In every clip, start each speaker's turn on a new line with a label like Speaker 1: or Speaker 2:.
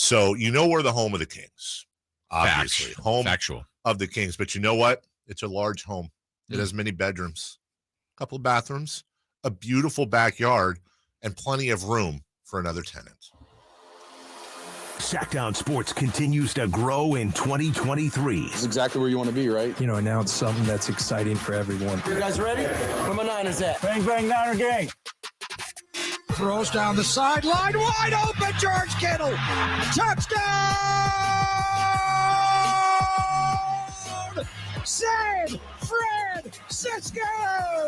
Speaker 1: So we're the home of the Kings, obviously. Home
Speaker 2: Factual.
Speaker 1: of the Kings. But you know what? It's a large home. It has many bedrooms, a couple of bathrooms, a beautiful backyard, and plenty of room for another tenant.
Speaker 3: Sactown Sports continues to grow in 2023.
Speaker 4: This is exactly where you want to be, right?
Speaker 5: Now it's something that's exciting for everyone.
Speaker 6: You guys ready? Where my Niners at?
Speaker 5: Bang, bang, Niner gang.
Speaker 7: Throws down the sideline, wide open, George Kittle. Touchdown! Save Fred Cisco!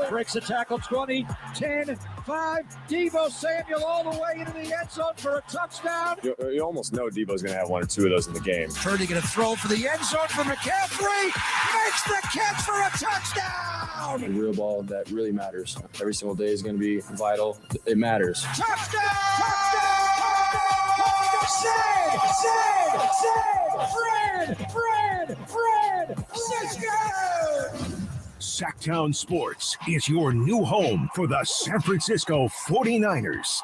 Speaker 7: Breaks a tackle, 20, 10, 5. Deebo Samuel all the way into the end zone for a touchdown.
Speaker 4: You almost know Debo's going to have one or two of those in the game.
Speaker 7: Purdy going to throw for the end zone for McCaffrey. Makes the catch for a touchdown.
Speaker 4: A real ball that really matters. Every single day is going to be vital. It matters.
Speaker 7: Touchdown! Save! Fred Cisco!
Speaker 3: Sactown Sports is your new home for the San Francisco 49ers.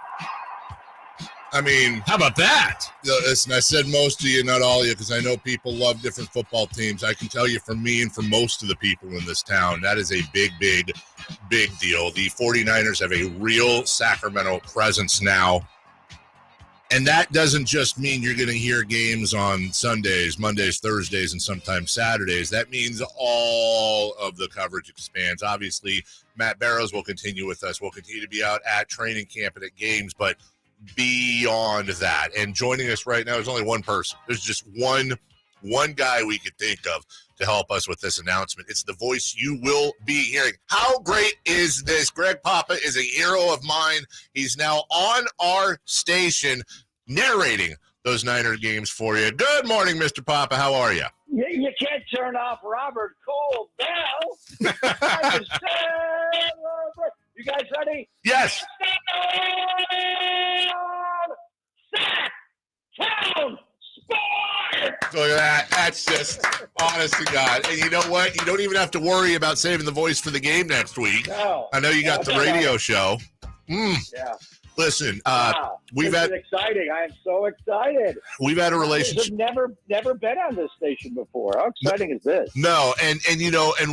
Speaker 1: I mean,
Speaker 2: How about that?
Speaker 1: listen, I said most of you, not all of you, because I know people love different football teams. I can tell you for me and for most of the people in this town, that is a big deal. The 49ers have a real Sacramento presence now. And that doesn't just mean you're going to hear games on Sundays, Mondays, Thursdays, and sometimes Saturdays. That means all of the coverage expands. Obviously, Matt Barrows will continue with us. We'll continue to be out at training camp and at games, but beyond that, and joining us right now is only one person. There's just one guy we could think of to help us with this announcement. It's the voice you will be hearing. How great is this? Greg Papa is a hero of mine. He's now on our station narrating those Niner games for you. Good morning, Mr. Papa. How are you?
Speaker 8: You can't turn off Robert Cole Bell. You guys ready?
Speaker 1: Yes.
Speaker 8: Sactown Sports!
Speaker 1: Look at that. That's just, honest to God. And you know what? You don't even have to worry about saving the voice for the game next week.
Speaker 8: No.
Speaker 1: I know you got the radio show.
Speaker 8: Yeah.
Speaker 1: Listen,
Speaker 8: Wow.
Speaker 1: we've
Speaker 8: This
Speaker 1: had
Speaker 8: is exciting. I am so excited.
Speaker 1: a relationship.
Speaker 8: I've never been on this station before. How exciting is this?
Speaker 1: No, and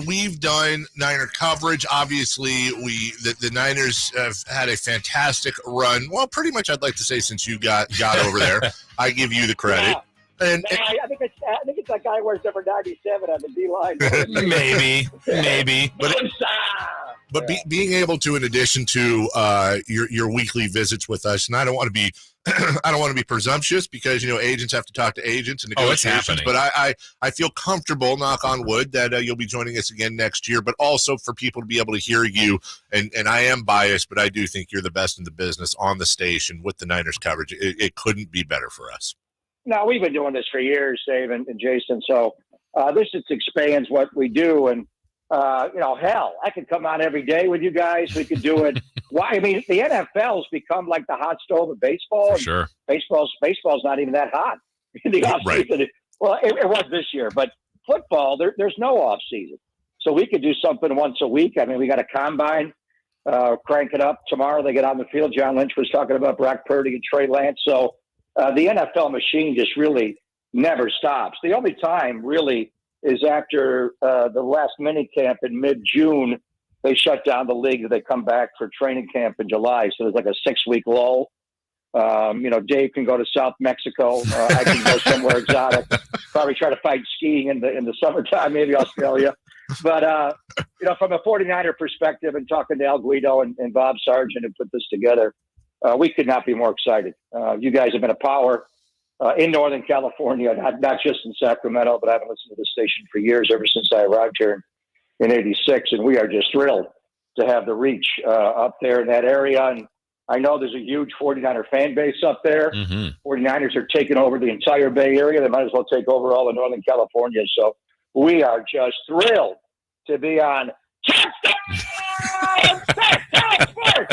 Speaker 1: we've done Niner coverage. Obviously, the Niners have had a fantastic run. Well, pretty much, I'd like to say since you got over there. I give you the credit.
Speaker 8: Yeah. I think it's that guy who wears number 97 on the D-line.
Speaker 2: Maybe.
Speaker 1: But being able to, in addition to your weekly visits with us, and I don't want to be presumptuous because agents have to talk to agents and negotiations.
Speaker 2: It's happening.
Speaker 1: But I feel comfortable, knock on wood, that you'll be joining us again next year. But also for people to be able to hear you, and I am biased, but I do think you're the best in the business on the station with the Niners coverage. It couldn't be better for us.
Speaker 8: No, we've been doing this for years, Dave and Jason. So this just expands what we do. And, hell, I could come on every day with you guys. We could do it. Why? I mean, the NFL's become like the hot stove of baseball. And
Speaker 2: Sure.
Speaker 8: Baseball's not even that hot in the offseason.
Speaker 1: Right.
Speaker 8: Well, it was this year. But football, there's no offseason. So we could do something once a week. I mean, we got a combine. Crank it up. Tomorrow they get on the field. John Lynch was talking about Brock Purdy and Trey Lance. So the NFL machine just really never stops. The only time really is after the last mini camp in mid-June. They shut down the league. They come back for training camp in July. So there's like a 6-week lull. Dave can go to South Mexico. I can go somewhere exotic. Probably try to fight skiing in the summertime, maybe Australia. But, from a 49er perspective and talking to Al Guido and Bob Sargent who put this together, we could not be more excited. You guys have been a power in Northern California, not just in Sacramento, but I've been listening to the station for years, ever since I arrived here in 86. And we are just thrilled to have the reach up there in that area. And I know there's a huge 49er fan base up there.
Speaker 2: Mm-hmm.
Speaker 8: 49ers are taking over the entire Bay Area. They might as well take over all of Northern California. So we are just thrilled to be on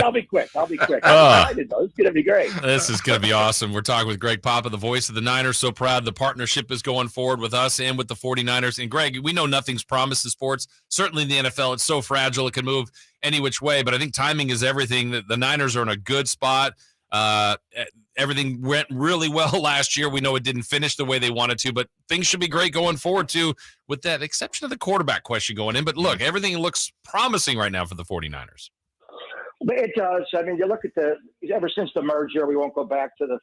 Speaker 8: I'll be quick. I'm excited, though. It's going to be great.
Speaker 2: This is going to be awesome. We're talking with Greg Papa, the voice of the Niners. So proud the partnership is going forward with us and with the 49ers. And, Greg, we know nothing's promised in sports. Certainly in the NFL, it's so fragile. It can move any which way. But I think timing is everything. The Niners are in a good spot. everything went really well last year. We know it didn't finish the way they wanted to, but things should be great going forward too, with that exception of the quarterback question going in. But look, everything looks promising right now for the 49ers.
Speaker 8: It does. I mean, you look at ever since the merger, we won't go back to the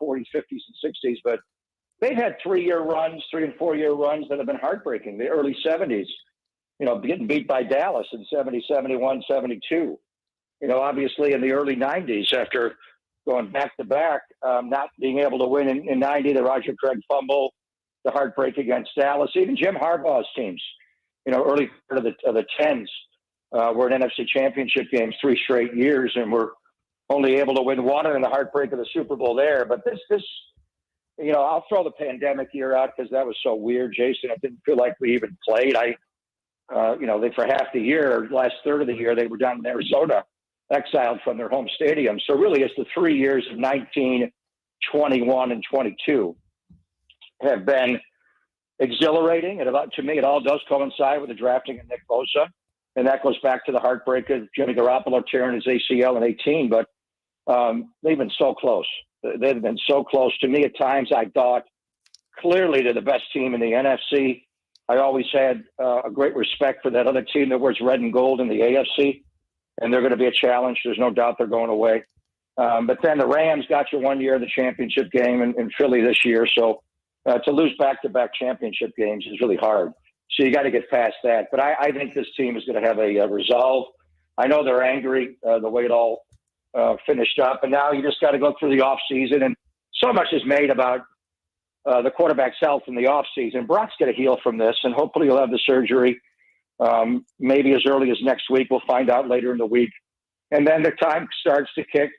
Speaker 8: 40s, 50s, and 60s, but they've had 3-year runs, 3 and 4 year runs that have been heartbreaking. The early 70s, getting beat by Dallas in 70, 71, 72. Obviously in the early 90s, after going back to back, not being able to win in 90, the Roger Craig fumble, the heartbreak against Dallas, even Jim Harbaugh's teams, early part of the 10s. We're in NFC championship games 3 straight years, and we're only able to win one in the heartbreak of the Super Bowl there. But this, I'll throw the pandemic year out because that was so weird, Jason. I didn't feel like we even played. They for half the year, last third of the year, they were down in Arizona, exiled from their home stadium. So really, it's the 3 years of 19, 21, and 22 have been exhilarating. And to me, it all does coincide with the drafting of Nick Bosa. And that goes back to the heartbreak of Jimmy Garoppolo tearing his ACL in 18. But they've been so close. They've been so close. To me, at times, I thought clearly they're the best team in the NFC. I always had a great respect for that other team that wears red and gold in the AFC. And they're going to be a challenge. There's no doubt they're going away. But then the Rams got you 1 year in the championship game in Philly this year. So to lose back-to-back championship games is really hard. So you got to get past that. But I think this team is going to have a resolve. I know they're angry the way it all finished up. And now you just got to go through the offseason. And so much is made about the quarterback's health in the offseason. Brock's going to heal from this, and hopefully he'll have the surgery maybe as early as next week. We'll find out later in the week. And then the time starts to tick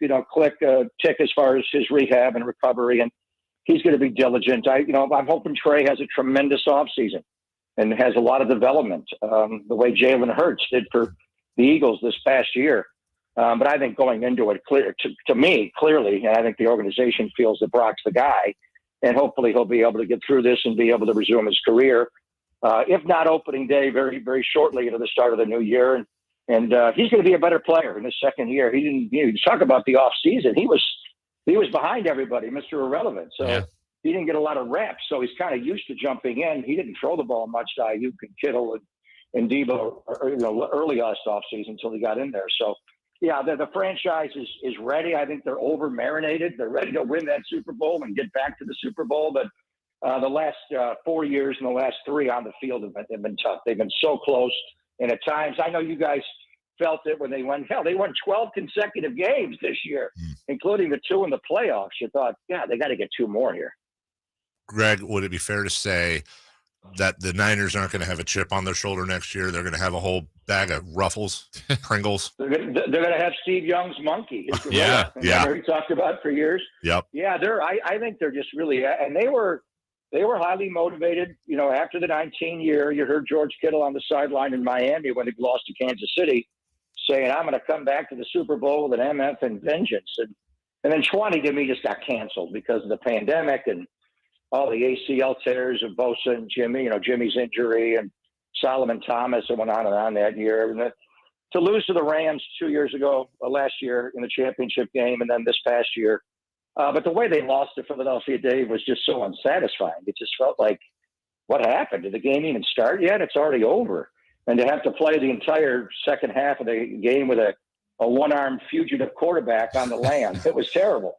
Speaker 8: as far as his rehab and recovery. And he's going to be diligent. I'm hoping Trey has a tremendous offseason and has a lot of development, the way Jalen Hurts did for the Eagles this past year. But I think going into it, to me, clearly, and I think the organization feels that Brock's the guy, and hopefully he'll be able to get through this and be able to resume his career, if not opening day, very, very shortly into the start of the new year. And he's going to be a better player in his second year. He didn't talk about the offseason. He was behind everybody, Mr. Irrelevant. So yeah. He didn't get a lot of reps, so he's kind of used to jumping in. He didn't throw the ball much to Ayuk and Kittle and Debo early last offseason until he got in there. So, yeah, the franchise is ready. I think they're over-marinated. They're ready to win that Super Bowl and get back to the Super Bowl. But the last 4 years and the last 3 on the field have been tough. They've been so close. And at times, I know you guys felt it when they won 12 consecutive games this year, including the 2 in the playoffs. You thought, yeah, they got to get 2 more here.
Speaker 1: Greg, would it be fair to say that the Niners aren't going to have a chip on their shoulder next year? They're going to have a whole bag of Ruffles, Pringles.
Speaker 8: They're going to have Steve Young's monkey.
Speaker 1: Yeah.
Speaker 8: He talked about for years.
Speaker 1: Yep.
Speaker 8: Yeah, I think they're just really, and they were highly motivated. After the 19 year, you heard George Kittle on the sideline in Miami when he lost to Kansas City, saying, "I'm going to come back to the Super Bowl with an MF and vengeance." And then 20 to me just got canceled because of the pandemic and all the ACL tears of Bosa and Jimmy, Jimmy's injury and Solomon Thomas, and went on that year. And to lose to the Rams 2 years ago, last year in the championship game, and then this past year. But the way they lost to Philadelphia, Dave, was just so unsatisfying. It just felt like, what happened? Did the game even start yet? It's already over. And to have to play the entire second half of the game with a one-armed fugitive quarterback on the land, it was terrible.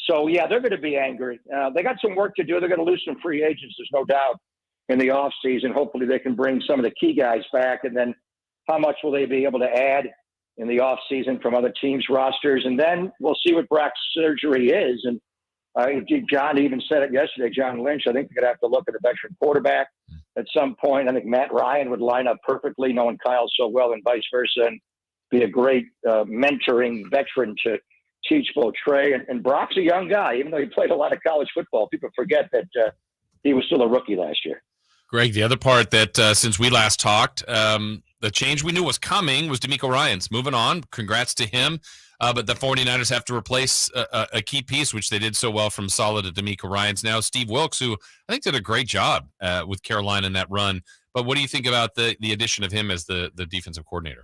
Speaker 8: So, yeah, they're going to be angry. They got some work to do. They're going to lose some free agents, there's no doubt, in the offseason. Hopefully they can bring some of the key guys back. And then how much will they be able to add in the offseason from other teams' rosters? And then we'll see what Brock's surgery is. And John even said it yesterday, John Lynch. I think they're going to have to look at a veteran quarterback at some point. I think Matt Ryan would line up perfectly, knowing Kyle so well, and vice versa, and be a great mentoring veteran to teach both Trey. And Brock's a young guy, even though he played a lot of college football. People forget that he was still a rookie last year.
Speaker 2: Greg, the other part that since we last talked, the change we knew was coming was DeMeco Ryans moving on. Congrats to him. But the 49ers have to replace a key piece, which they did so well from solid to DeMeco Ryans. Now Steve Wilkes, who I think did a great job with Carolina in that run. But what do you think about the addition of him as the defensive coordinator?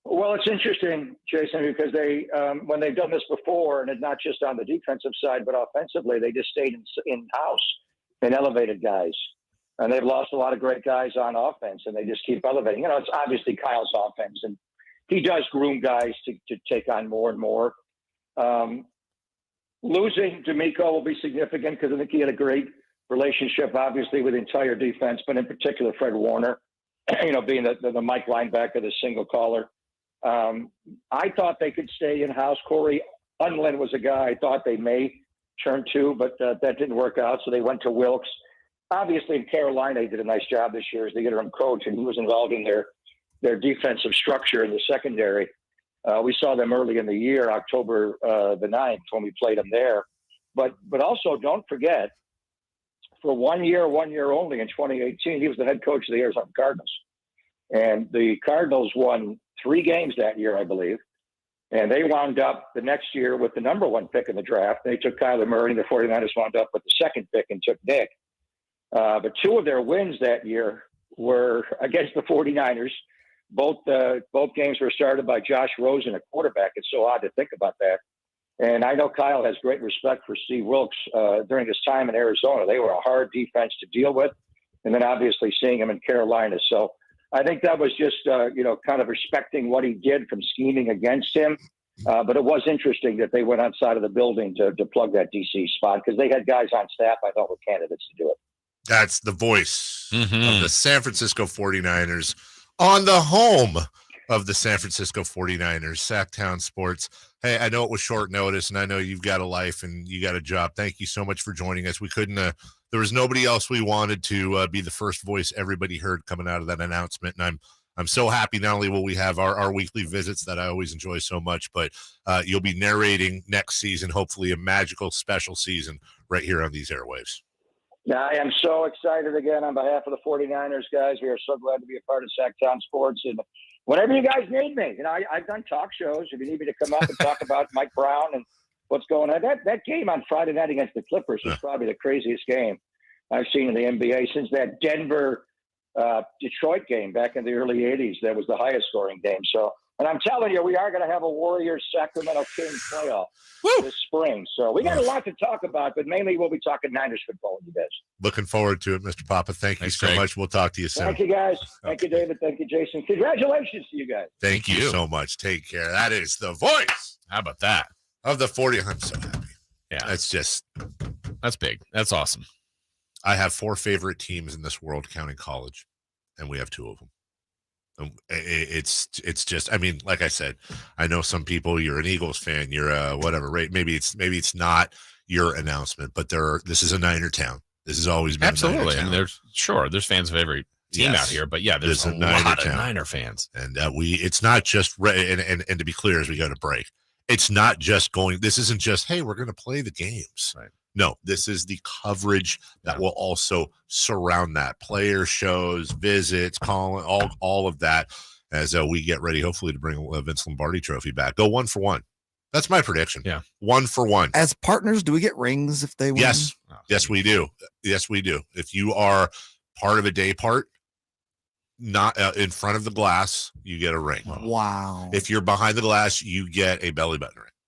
Speaker 8: Well, it's interesting, Jason, because they when they've done this before, and it's not just on the defensive side, but offensively, they just stayed in-house and elevated guys. And they've lost a lot of great guys on offense, and they just keep elevating. You know, it's obviously Kyle's offense, and he does groom guys to take on more and more. Losing D'Amico will be significant because I think he had a great relationship, obviously, with the entire defense, but in particular Fred Warner, you know, being the Mike linebacker, the single caller. I thought they could stay in-house. Corey Unlin was a guy I thought they may turn to, but that didn't work out, so they went to Wilkes. Obviously, in Carolina, they did a nice job this year as the interim coach, and he was involved in their defensive structure in the secondary. We saw them early in the year, October the 9th, when we played them there. But also, don't forget, for 1 year only in 2018, he was the head coach of the Arizona Cardinals. And the Cardinals won 3 games that year, I believe. And they wound up the next year with the number 1 pick in the draft. They took Kyler Murray, and the 49ers wound up with the 2nd pick and took Nick. But 2 of their wins that year were against the 49ers. Both games were started by Josh Rosen, a quarterback. It's so odd to think about that. And I know Kyle has great respect for Steve Wilkes during his time in Arizona. They were a hard defense to deal with. And then obviously seeing him in Carolina. So I think that was just, kind of respecting what he did from scheming against him. But it was interesting that they went outside of the building to plug that DC spot because they had guys on staff I thought were candidates to do it.
Speaker 1: That's the voice of the San Francisco 49ers on the home of the San Francisco 49ers, Sactown Sports. Hey, I know it was short notice, and I know you've got a life and you got a job. Thank you so much for joining us. We couldn't there was nobody else we wanted to be the first voice everybody heard coming out of that announcement, and I'm so happy not only will we have our weekly visits that I always enjoy so much, but you'll be narrating next season, hopefully a magical special season right here on these airwaves.
Speaker 8: I am so excited again on behalf of the 49ers, guys. We are so glad to be a part of Sactown Sports. And whenever you guys need me, I've done talk shows. If you need me to come up and talk about Mike Brown and what's going on. That game on Friday night against the Clippers was probably the craziest game I've seen in the NBA since that Denver Detroit game back in the early 80s. That was the highest scoring game. So, and I'm telling you, we are going to have a Warriors-Sacramento Kings playoff this spring. So we got a lot to talk about, but mainly we'll be talking Niners football with you guys.
Speaker 1: Looking forward to it, Mr. Papa. Thank you so much. We'll talk to you soon.
Speaker 8: Thank you, guys. Thank you, David. Thank you, Jason. Congratulations to you guys.
Speaker 1: Thank you so much. Take care. That is the voice.
Speaker 2: How about that?
Speaker 1: Of the 40. I'm so happy.
Speaker 2: Yeah.
Speaker 1: That's
Speaker 2: big. That's awesome.
Speaker 1: I have 4 favorite teams in this world, counting college, and we have 2 of them. It's just, I mean, like I said, I know some people, you're an Eagles fan, you're whatever, right? Maybe it's not your announcement, but this is a Niner town. This has always been
Speaker 2: absolutely.
Speaker 1: A Niner
Speaker 2: town. There's fans of every team out here, but yeah, there's a lot of Niner fans.
Speaker 1: And it's not just, and to be clear, as we go to break, it's not just this isn't just, hey, we're going to play the games.
Speaker 2: Right.
Speaker 1: No, this is the coverage that will also surround that. Player shows, visits, calling, all of that as we get ready, hopefully, to bring Vince Lombardi Trophy back. Go 1 for 1. That's my prediction.
Speaker 2: Yeah.
Speaker 1: 1 for 1.
Speaker 9: As partners, do we get rings if they win?
Speaker 1: Yes. Yes, we do. Yes, we do. If you are part of a day part, not in front of the glass, you get a ring.
Speaker 9: Wow.
Speaker 1: If you're behind the glass, you get a belly button ring.